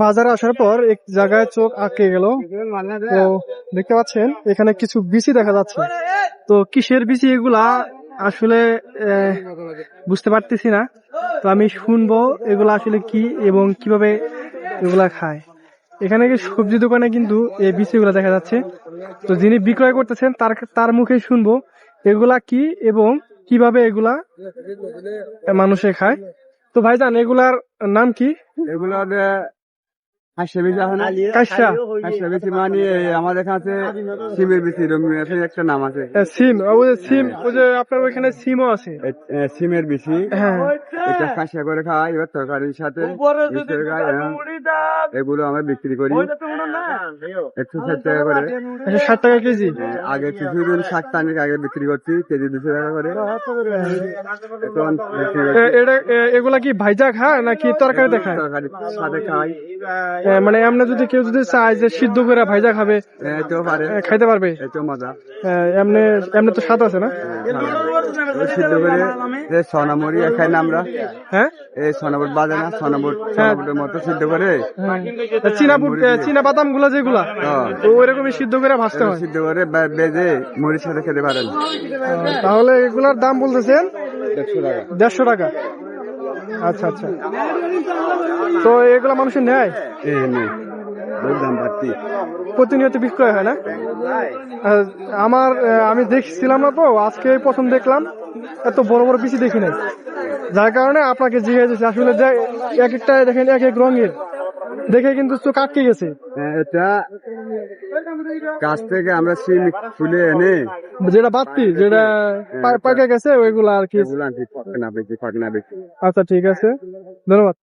বাজারে আসার পর এক জায়গায় চোখ আটকে গেল। তো দেখতে পাচ্ছেন এখানে কিছু বিচি দেখা যাচ্ছে। তো কিসের বিচি এগুলা আসলে বুঝতে পারতেছি না। তো আমি শুনবো এগুলা আসলে কি এবং কিভাবে এগুলা খায়। এখানে কি সবজি দোকানে কিন্তু এই বিচিগুলা দেখা যাচ্ছে। তো যিনি বিক্রয় করতেছেন তার মুখে শুনবো এগুলা কি এবং কিভাবে এগুলা মানুষে খায়। তো ভাইজান এগুলার নাম কি? এগুলো হাঁসের বিচি আছে না? কাইসা হাঁসের বিচি মানে আমাদের কাছে সিমের বিচি একটা নাম আছে। সিম, ওই যে সিম, ওই যে আপনার ওইখানে সিমও আছে। সিমের বিচি হ্যাঁ, এটা কাঁচা করে খাওয়াই, এবার তরকারির সাথে মিশিয়ে খাই। এগুলো আমরা বিক্রি করি 160 টাকা করে। 60 টাকা কেজি। আগে কিছুদিন 60 আগে বিক্রি করছি কেজি 200 টাকা করে। এখন বিক্রি করছি। এগুলা কি ভাইজা খায় নাকি তরকারিতে খায়? তরকারির সাথে খাই। মানে আমরা কেউ যদি চায় যে সিদ্ধ করে ভাইজা খাবে এতেও পারে, খাইতে পারবে। এতেও মজা। এমনি এমনি তো স্বাদ আছে না? সিদ্ধ করে সোনামুড়ি খাই না আমরা। হ্যাঁ, এই সোনাবুট বাজে না, সোনাবুটের মতো সিদ্ধ করে চীনা বাদাম গুলা যেগুলা ওইরকমই সিদ্ধ করে ভাজতে হয়। সিদ্ধ করে বেজে মুড়ির সাথে খেতে পারেন। তাহলে এগুলার দাম বলতেছেন 150 টাকা। 150 টাকা। আচ্ছা আচ্ছা। তো এগুলা মানুষের নেয়? দাম বাড়তি, প্রতিনিয়ত বিক্রয় হয় না? আমি দেখছিলাম না, তো আজকে প্রথম দেখলাম। এত বড় বড় বিচি দেখি নাই, যার কারণে আপনাকে জিজ্ঞেস। আসলে এক একটা দেখেন এক এক রঙের, দেখে কিন্তু চোখ আটকে গেছে। এটা গাছ থেকে আমরা সিম তুলে এনে যেটা বাড়তি, যেটা পাকে গেছে ওইগুলা আর কি। ফাঁকনা বেশি। আচ্ছা ঠিক আছে, ধন্যবাদ।